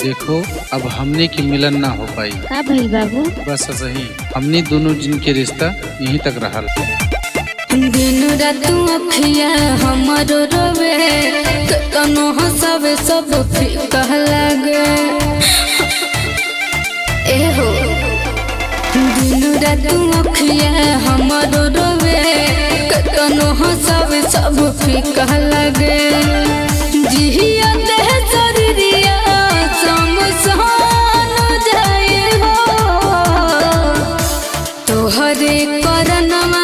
देखो अब हमने की मिलन ना हो पाई। का भइल बाबू? बस सही हमने दोनों जिनके रिश्ता यहीं तक रहा। दिन रात अखिया हमरो रोवे, कतनो हंसावे सब फीका लागे। ए हो दिन रात अखिया हमरो रोवे, कतनो हंसावे सब फीका लागे। जिया देह शरीरिया समसान जाए हो, तोहरे करनमा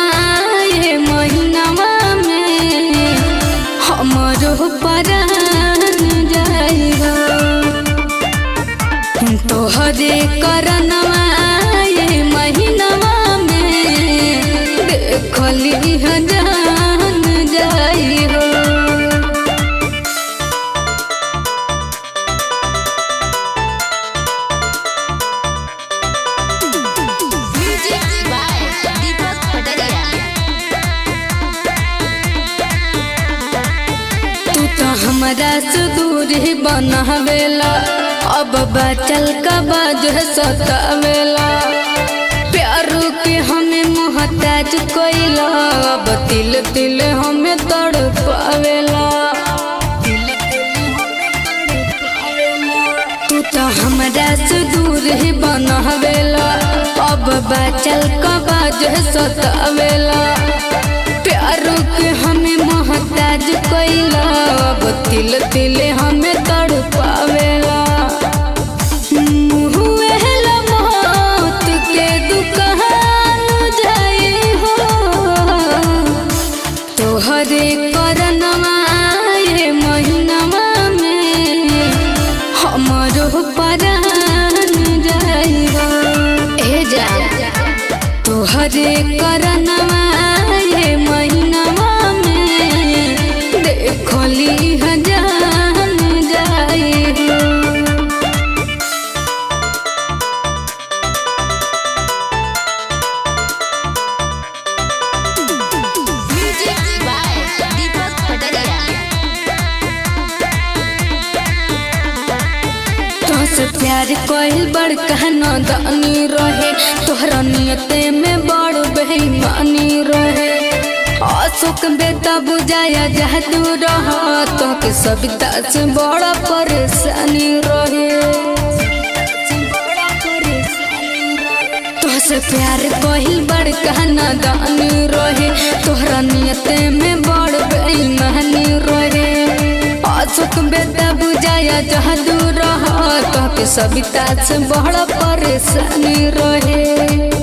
तोहरे करनवा ये महीनवा में देखली जान जाई हो। तू तो हमरा से दूर ही बनावेला, अब बचल का बाज सतावेला। प्यारू के हमें मोहताज कोइला, अब तिल तिल हमें तड़पावेला। तू तो हमरा से दूर ही बनावेला, अब बचल का बाज सतावेला। प्यारू के हमें मोहताज कोइला, अब तिल तिल हमें तड़पावेला। तोहरे करनवा ये महीनवा में हमरो परान जाई हो। ए जा तोहरे करनवा ये महीनवा में देखली जान जाई हो। तोहसे प्यार कोई बड़का नादानी रहे, तोहरा नियते में बड़ बेईमानी रहे। अशोक बेटा बुझाया जादू रहा, तो के सविता से बड़ा परेशानी रहे। तोहसे प्यार कोई बड़का नादानी रहे, तोहरा नियते में बड़ बेईमानी रहे। अशोक बेटा बुझाया जादू रहा, तो के सविता से बड़ा परेशानी रहे।